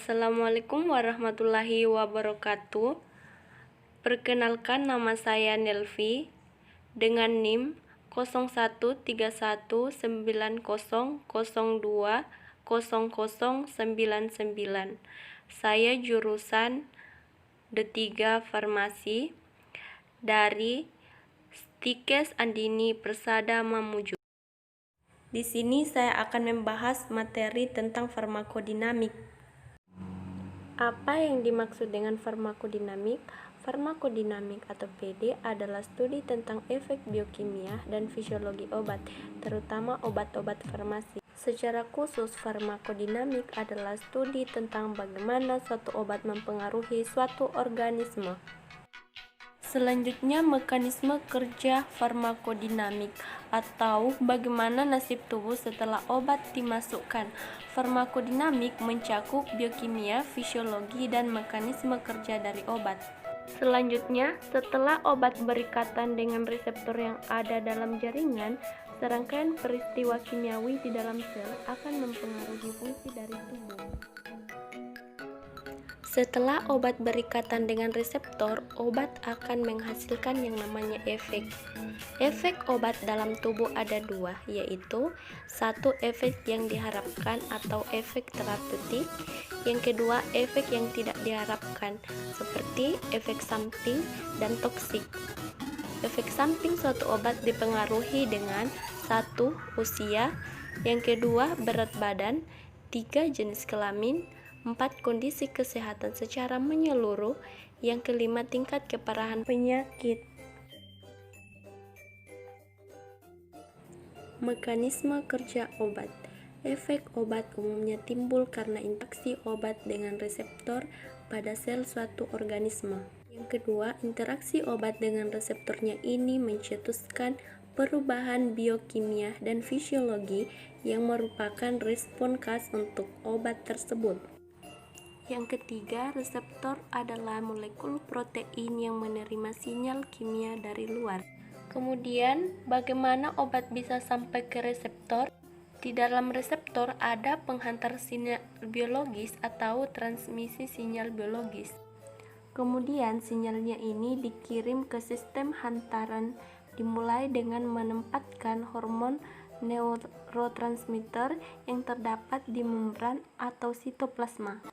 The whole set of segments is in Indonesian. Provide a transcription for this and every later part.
Assalamualaikum warahmatullahi wabarakatuh. Perkenalkan, nama saya Nelvi dengan NIM 013190020099. Saya jurusan D3 Farmasi dari Stikes Andini Persada Mamuju. Di sini saya akan membahas materi tentang farmakodinamik. Apa yang dimaksud dengan farmakodinamik? Farmakodinamik atau PD adalah studi tentang efek biokimia dan fisiologi obat, terutama obat-obat farmasi. Secara khusus, farmakodinamik adalah studi tentang bagaimana suatu obat mempengaruhi suatu organisme. Selanjutnya, mekanisme kerja farmakodinamik atau bagaimana nasib tubuh setelah obat dimasukkan. Farmakodinamik mencakup biokimia, fisiologi, dan mekanisme kerja dari obat. Selanjutnya, setelah obat berikatan dengan reseptor yang ada dalam jaringan, serangkaian peristiwa kimiawi di dalam sel akan mempengaruhi fungsi dari tubuh. Setelah obat berikatan dengan reseptor, obat akan menghasilkan yang namanya efek. Efek obat dalam tubuh ada dua, yaitu satu, efek yang diharapkan atau efek terapeutik. Yang kedua, efek yang tidak diharapkan, seperti efek samping dan toksik. Efek samping suatu obat dipengaruhi dengan 1. Usia, yang kedua berat badan, 3. Jenis kelamin, 4. Kondisi kesehatan secara menyeluruh, yang kelima tingkat keparahan penyakit. Mekanisme kerja obat. Efek obat umumnya timbul karena interaksi obat dengan reseptor pada sel suatu organisme. Yang kedua, interaksi obat dengan reseptornya ini mencetuskan perubahan biokimia dan fisiologi yang merupakan respon khas untuk obat tersebut. Yang ketiga, reseptor adalah molekul protein yang menerima sinyal kimia dari luar. Kemudian, bagaimana obat bisa sampai ke reseptor? Di dalam reseptor ada penghantar sinyal biologis atau transmisi sinyal biologis. Kemudian, sinyalnya ini dikirim ke sistem hantaran, dimulai dengan menempatkan hormon neurotransmitter yang terdapat di membran atau sitoplasma.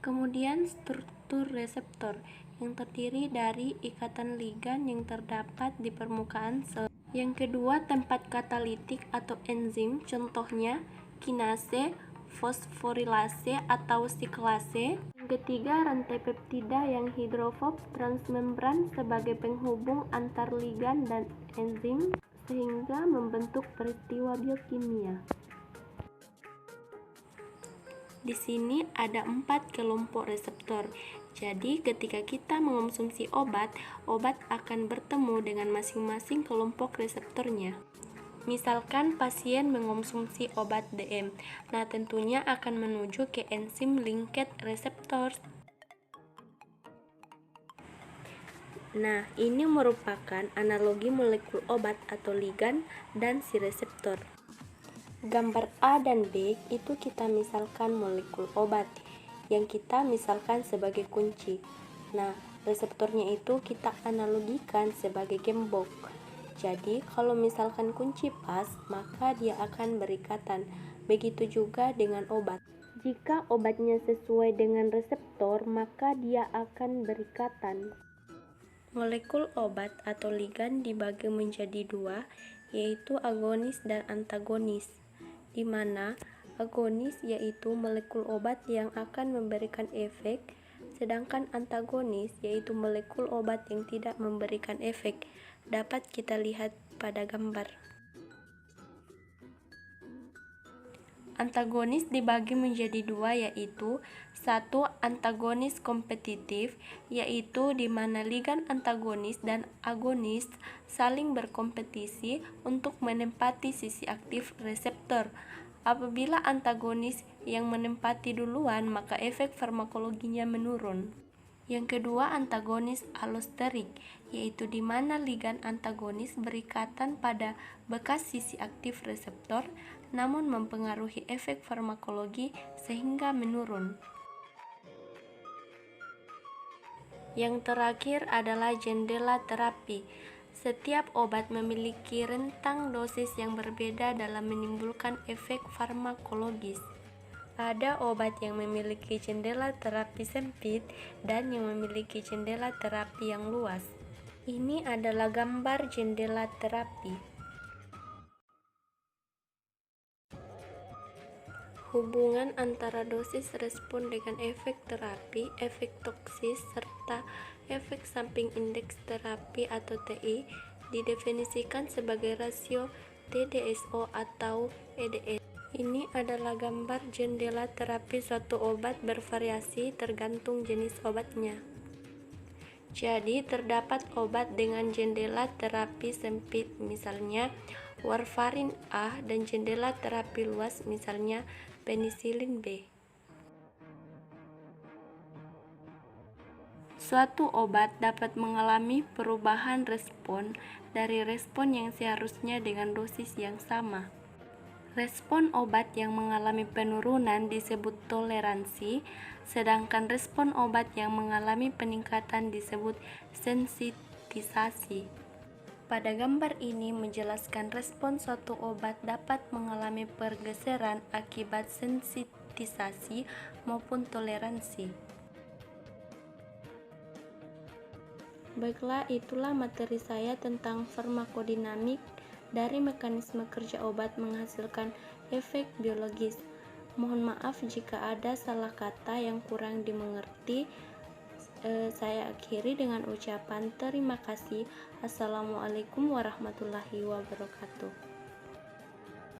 Kemudian, struktur reseptor yang terdiri dari ikatan ligan yang terdapat di permukaan sel. Yang kedua, tempat katalitik atau enzim, contohnya kinase, fosforilase atau siklase. Yang ketiga, rantai peptida yang hidrofob transmembran sebagai penghubung antar ligan dan enzim sehingga membentuk peristiwa biokimia. Di sini ada 4 kelompok reseptor. Jadi, ketika kita mengonsumsi obat, obat akan bertemu dengan masing-masing kelompok reseptornya. Misalkan pasien mengonsumsi obat DM, nah tentunya akan menuju ke enzim linked receptors. Nah, ini merupakan analogi molekul obat atau ligan dan si reseptor. Gambar A dan B itu kita misalkan molekul obat yang kita misalkan sebagai kunci. Nah, reseptornya itu kita analogikan sebagai gembok. Jadi, kalau misalkan kunci pas, maka dia akan berikatan. Begitu juga dengan obat. Jika obatnya sesuai dengan reseptor, maka dia akan berikatan. Molekul obat atau ligan dibagi menjadi dua, yaitu agonis dan antagonis, di mana agonis yaitu molekul obat yang akan memberikan efek, sedangkan antagonis yaitu molekul obat yang tidak memberikan efek. Dapat kita lihat pada gambar. Antagonis dibagi menjadi dua, yaitu 1. Antagonis kompetitif, yaitu di mana ligan antagonis dan agonis saling berkompetisi untuk menempati sisi aktif reseptor. Apabila antagonis yang menempati duluan, maka efek farmakologinya menurun. Yang kedua, antagonis allosterik, yaitu di mana ligan antagonis berikatan pada bekas sisi aktif reseptor, namun mempengaruhi efek farmakologi sehingga menurun. Yang terakhir adalah jendela terapi. Setiap obat memiliki rentang dosis yang berbeda dalam menimbulkan efek farmakologis. Ada obat yang memiliki jendela terapi sempit dan yang memiliki jendela terapi yang luas. Ini adalah gambar jendela terapi. Hubungan antara dosis respon dengan efek terapi, efek toksis, serta efek samping indeks terapi atau TI didefinisikan sebagai rasio TDSO atau EDS. Ini adalah gambar jendela terapi suatu obat bervariasi tergantung jenis obatnya. Jadi, terdapat obat dengan jendela terapi sempit, misalnya warfarin A, dan jendela terapi luas, misalnya penisilin B. Suatu obat dapat mengalami perubahan respon dari respon yang seharusnya dengan dosis yang sama. Respon obat yang mengalami penurunan disebut toleransi, sedangkan respon obat yang mengalami peningkatan disebut sensitisasi. Pada gambar ini menjelaskan respon suatu obat dapat mengalami pergeseran akibat sensitisasi maupun toleransi. Baiklah, itulah materi saya tentang farmakodinamik dari mekanisme kerja obat menghasilkan efek biologis. Mohon maaf jika ada salah kata yang kurang dimengerti. Saya akhiri dengan ucapan terima kasih. Assalamualaikum warahmatullahi wabarakatuh.